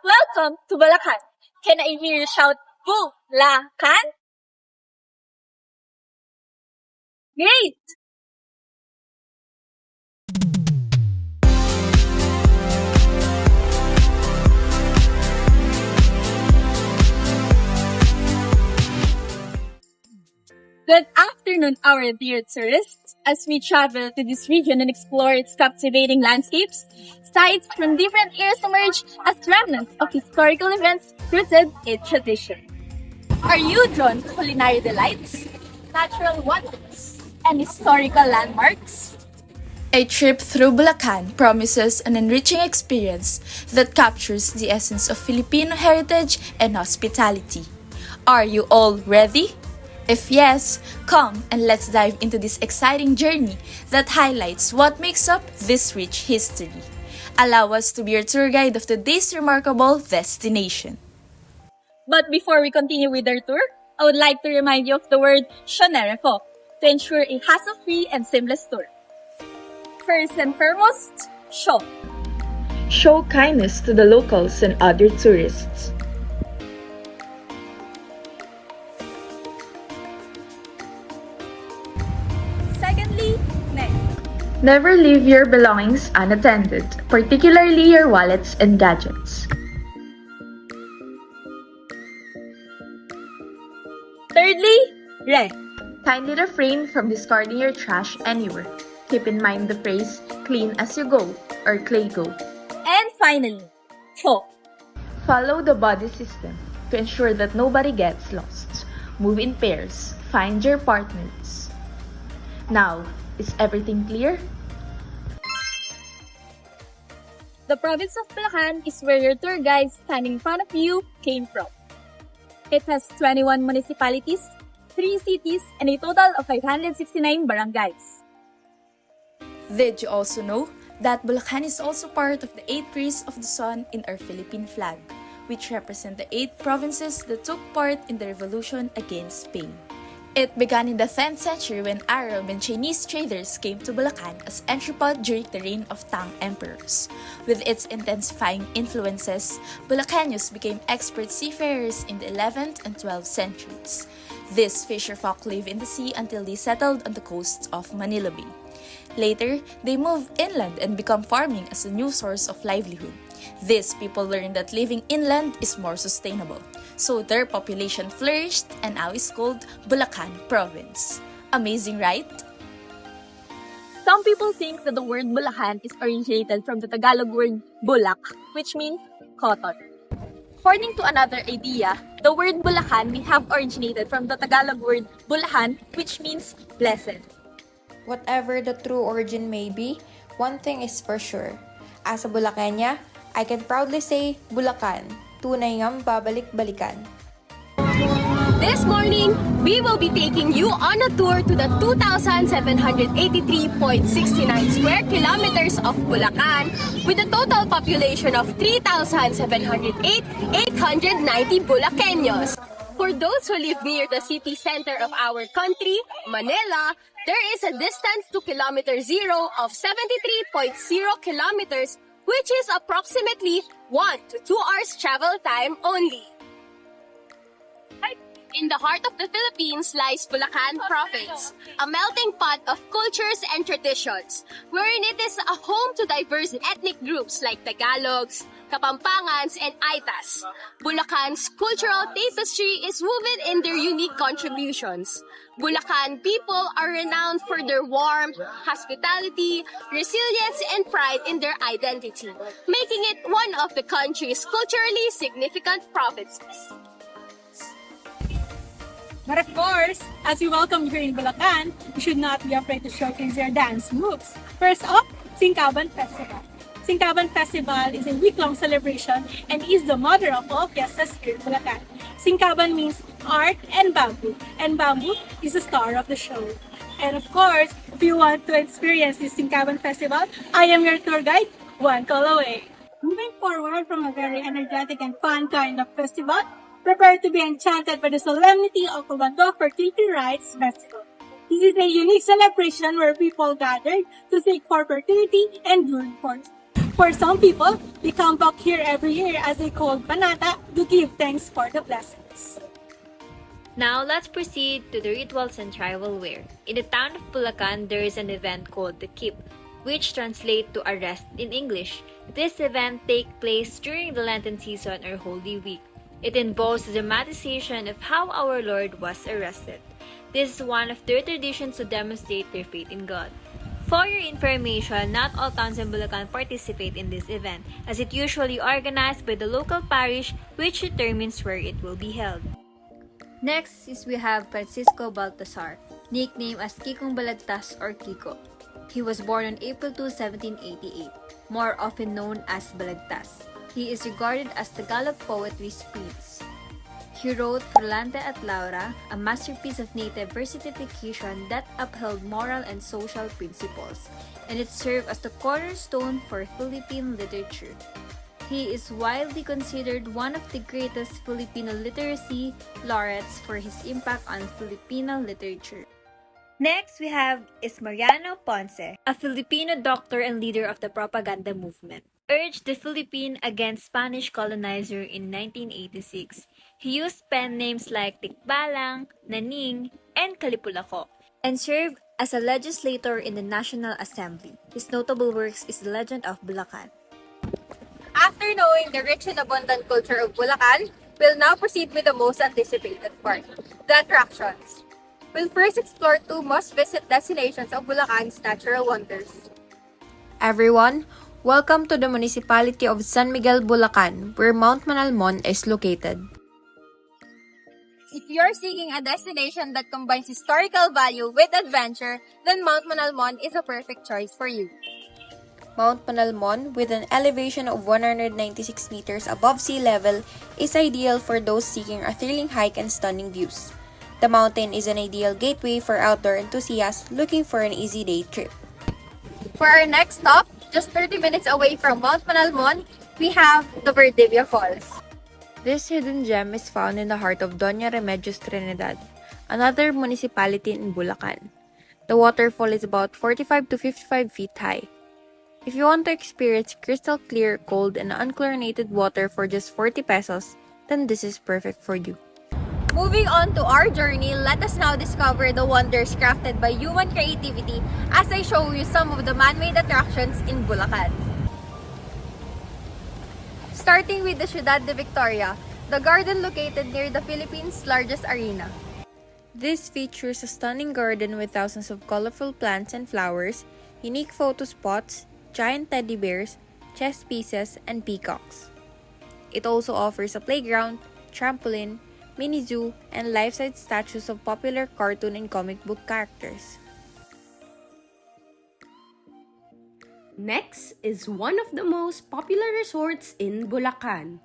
Welcome to Bulacan. Can I hear you shout Bulacan? Great! Good afternoon, our dear tourists. As we travel to this region and explore its captivating landscapes, sights from different eras emerge as remnants of historical events rooted in tradition. Are you drawn to culinary delights, natural wonders, and historical landmarks? A trip through Bulacan promises an enriching experience that captures the essence of Filipino heritage and hospitality. Are you all ready? If yes, come and let's dive into this exciting journey that highlights what makes up this rich history. Allow us to be your tour guide of today's remarkable destination. But before we continue with our tour, I would like to remind you of the word "syonere" po to ensure a hassle-free and seamless tour. First and foremost, show. Show kindness to the locals and other tourists. Secondly, next. Never leave your belongings unattended, particularly your wallets and gadgets. Thirdly, re. Kindly refrain from discarding your trash anywhere. Keep in mind the phrase, clean as you go, or clay go. And finally, cho. Follow the body system to ensure that nobody gets lost. Move in pairs. Find your partners. Now, is everything clear? The province of Bulacan is where your tour guide standing in front of you came from. It has 21 municipalities, 3 cities, and a total of 569 barangays. Did you also know that Bulacan is also part of the 8 rays of the sun in our Philippine flag, which represent the 8 provinces that took part in the revolution against Spain? It began in the 10th century when Arab and Chinese traders came to Bulacan as entrepot during the reign of Tang emperors. With its intensifying influences, Bulacanos became expert seafarers in the 11th and 12th centuries. These fisherfolk lived in the sea until they settled on the coast of Manila Bay. Later, they moved inland and become farming as a new source of livelihood. These people learned that living inland is more sustainable, so their population flourished and now is called Bulacan Province. Amazing, right? Some people think that the word Bulacan is originated from the Tagalog word bulak, which means cotton. According to another idea, the word Bulacan may have originated from the Tagalog word bulahan, which means blessed. Whatever the true origin may be, one thing is for sure. As a Bulacania, I can proudly say, Bulacan, tunay ngang babalik-balikan. This morning, we will be taking you on a tour to the 2,783.69 square kilometers of Bulacan with a total population of 3,708,890 Bulaceños. For those who live near the city center of our country, Manila, there is a distance to kilometer zero of 73.0 kilometers, which is approximately 1 to 2 hours travel time only. In the heart of the Philippines lies Bulacan Province, a melting pot of cultures and traditions, wherein it is a home to diverse ethnic groups like Tagalogs, Kapampangans, and Aitas. Bulacan's cultural tapestry is woven in their unique contributions. Bulacan people are renowned for their warmth, hospitality, resilience, and pride in their identity, making it one of the country's culturally significant provinces. But of course, as we welcome you here in Bulacan, you should not be afraid to showcase your dance moves. First up, Singkaban Festival. Singkaban Festival is a week-long celebration and is the mother of all fiestas here in Bulacan. Singkaban means art and bamboo is the star of the show. And of course, if you want to experience this Singkaban Festival, I am your tour guide, one call away. Moving forward from a very energetic and fun kind of festival, prepare to be enchanted by the solemnity of Kabando Fertility Rites Festival. This is a unique celebration where people gather to seek for fertility and good fortune. For some people, they come back here every year as they call Panata to give thanks for the blessings. Now, let's proceed to the rituals and tribal wear. In the town of Bulacan, there is an event called the Kip, which translates to arrest in English. This event takes place during the Lenten season or Holy Week. It involves the dramatization of how our Lord was arrested. This is one of their traditions to demonstrate their faith in God. For your information, not all towns in Bulacan participate in this event, as it usually organized by the local parish, which determines where it will be held. Next is we have Francisco Baltasar, nicknamed as Kikong Balagtas or Kiko. He was born on April 2, 1788, more often known as Balagtas. He is regarded as Tagalog poetry's prince. He wrote Frulante at Laura, a masterpiece of native versification that upheld moral and social principles, and it served as the cornerstone for Philippine literature. He is widely considered one of the greatest Filipino literacy laureates for his impact on Filipino literature. Next, we have is Mariano Ponce, a Filipino doctor and leader of the propaganda movement. Urged the Philippines against Spanish colonizer in 1986. He used pen names like Tikbalang, Naning, and Kalipulako, and served as a legislator in the National Assembly. His notable works is The Legend of Bulacan. After knowing the rich and abundant culture of Bulacan, we'll now proceed with the most anticipated part, the attractions. We'll first explore two must-visit destinations of Bulacan's natural wonders. Everyone, welcome to the municipality of San Miguel, Bulacan, where Mount Manalmon is located. If you're seeking a destination that combines historical value with adventure, then Mount Manalmon is a perfect choice for you. Mount Manalmon, with an elevation of 196 meters above sea level, is ideal for those seeking a thrilling hike and stunning views. The mountain is an ideal gateway for outdoor enthusiasts looking for an easy day trip. For our next stop, just 30 minutes away from Mount Manalmon, we have the Verdivia Falls. This hidden gem is found in the heart of Doña Remedios Trinidad, another municipality in Bulacan. The waterfall is about 45 to 55 feet high. If you want to experience crystal clear, cold, and unchlorinated water for just 40 pesos, then this is perfect for you. Moving on to our journey, let us now discover the wonders crafted by human creativity as I show you some of the man-made attractions in Bulacan. Starting with the Ciudad de Victoria, the garden located near the Philippines' largest arena. This features a stunning garden with thousands of colorful plants and flowers, unique photo spots, giant teddy bears, chess pieces, and peacocks. It also offers a playground, trampoline, mini zoo, and life-size statues of popular cartoon and comic book characters. Next is one of the most popular resorts in Bulacan,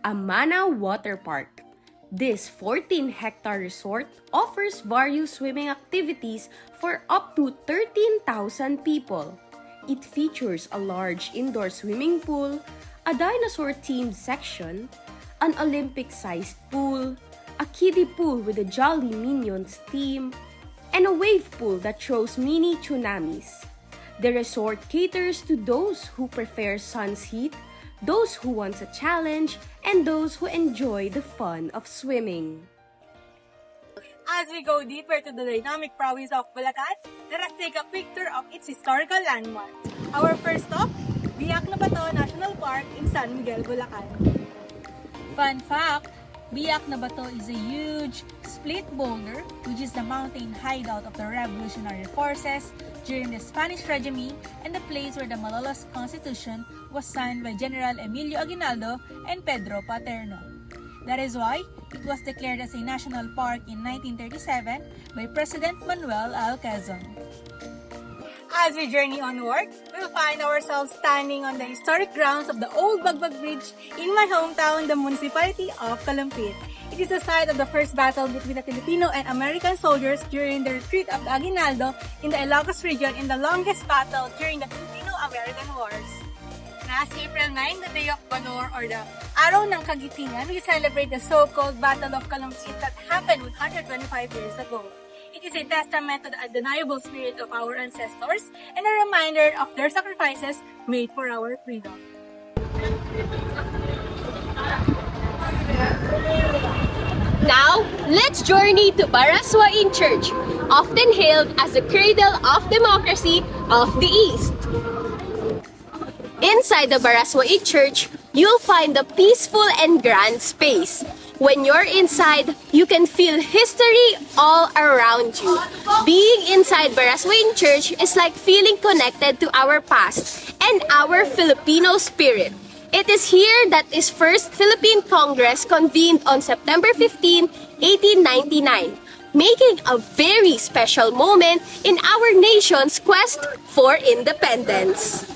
Amana Water Park. This 14-hectare resort offers various swimming activities for up to 13,000 people. It features a large indoor swimming pool, a dinosaur-themed section, an Olympic-sized pool, a kiddie pool with a Jolly Minions theme, and a wave pool that throws mini tsunamis. The resort caters to those who prefer sun's heat, those who want a challenge, and those who enjoy the fun of swimming. As we go deeper to the dynamic province of Bulacan, let us take a quick tour of its historical landmarks. Our first stop, Biak na Bato National Park in San Miguel, Bulacan. Fun fact, Biak na Bato is a huge split boulder, which is the mountain hideout of the revolutionary forces during the Spanish regime and the place where the Malolos Constitution was signed by General Emilio Aguinaldo and Pedro Paterno. That is why it was declared as a national park in 1937 by President Manuel L. Quezon. As we journey onward, we'll find ourselves standing on the historic grounds of the old Bagbag Bridge in my hometown, the municipality of Calumpit. It is the site of the first battle between the Filipino and American soldiers during the retreat of the Aguinaldo in the Ilocos region in the longest battle during the Filipino-American Wars. Last April 9, the Day of Valor or the Araw ng Kagitingan, we celebrate the so-called Battle of Calumpit that happened 125 years ago. It is a testament to the undeniable spirit of our ancestors and a reminder of their sacrifices made for our freedom. Now, let's journey to Baraswain Church, often hailed as the cradle of democracy of the East. Inside the Baraswain Church, you'll find a peaceful and grand space. When you're inside, you can feel history all around you. Being inside Baraswain Church is like feeling connected to our past and our Filipino spirit. It is here that is First Philippine Congress convened on September 15, 1899, making a very special moment in our nation's quest for independence.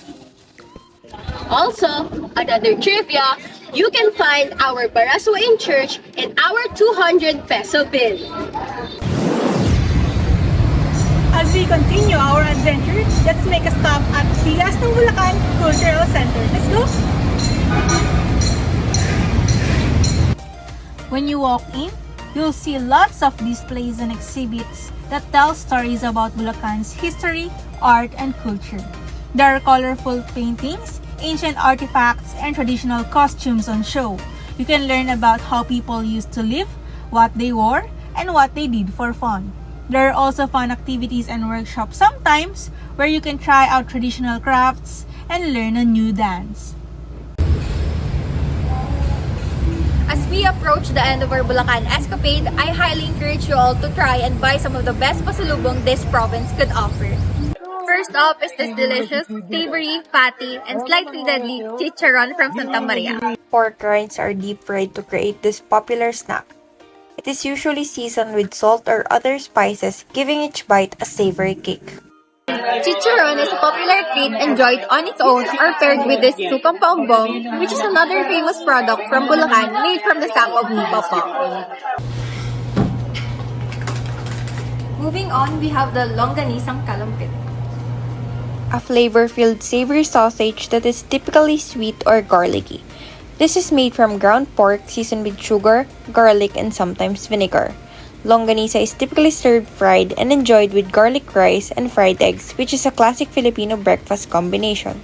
Also, another trivia, you can find our Baraswain Church in our 200 peso bill. As we continue our adventure, let's make a stop at Silas ng Bulacan Cultural Center. Let's go! When you walk in, you'll see lots of displays and exhibits that tell stories about Bulacan's history, art, and culture. There are colorful paintings, ancient artifacts, and traditional costumes on show. You can learn about how people used to live, what they wore, and what they did for fun. There are also fun activities and workshops sometimes where you can try out traditional crafts and learn a new dance. As we approach the end of our Bulacan escapade, I highly encourage you all to try and buy some of the best pasalubong this province could offer. First up is this delicious, savory, fatty, and slightly deadly chicharon from Santa Maria. Pork rinds are deep fried to create this popular snack. It is usually seasoned with salt or other spices, giving each bite a savory kick. Chicharon is a popular treat enjoyed on its own or paired with this sukang paumbong, which is another famous product from Bulacan made from the sap of nipapa. Moving on, we have the longganisang kalumpit. A flavor-filled savory sausage that is typically sweet or garlicky. This is made from ground pork seasoned with sugar, garlic, and sometimes vinegar. Longanisa is typically served fried and enjoyed with garlic rice and fried eggs, which is a classic Filipino breakfast combination.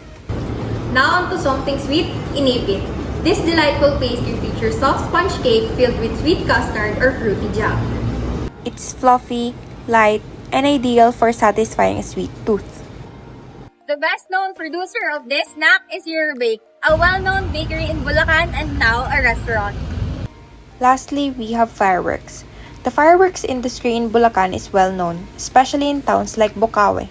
Now on to something sweet, inipit. This delightful pastry features soft sponge cake filled with sweet custard or fruity jam. It's fluffy, light, and ideal for satisfying a sweet tooth. The best-known producer of this snack is Eurobake, a well-known bakery in Bulacan and now a restaurant. Lastly, we have fireworks. The fireworks industry in Bulacan is well known, especially in towns like Bocaue.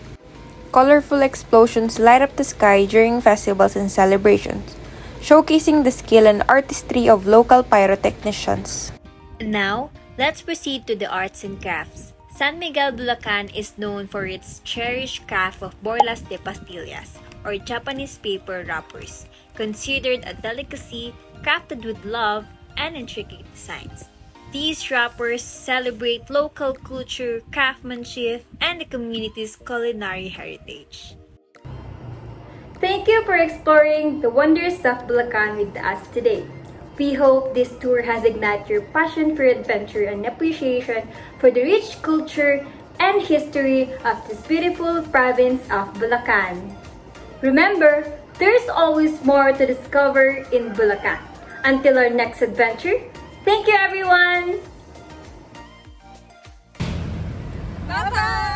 Colorful explosions light up the sky during festivals and celebrations, showcasing the skill and artistry of local pyrotechnicians. Now, let's proceed to the arts and crafts. San Miguel, Bulacan is known for its cherished craft of borlas de pastillas, or Japanese paper wrappers, considered a delicacy crafted with love and intricate designs. These wrappers celebrate local culture, craftsmanship, and the community's culinary heritage. Thank you for exploring the wonders of Bulacan with us today. We hope this tour has ignited your passion for adventure and appreciation for the rich culture and history of this beautiful province of Bulacan. Remember, there's always more to discover in Bulacan. Until our next adventure, thank you everyone! Bye-bye!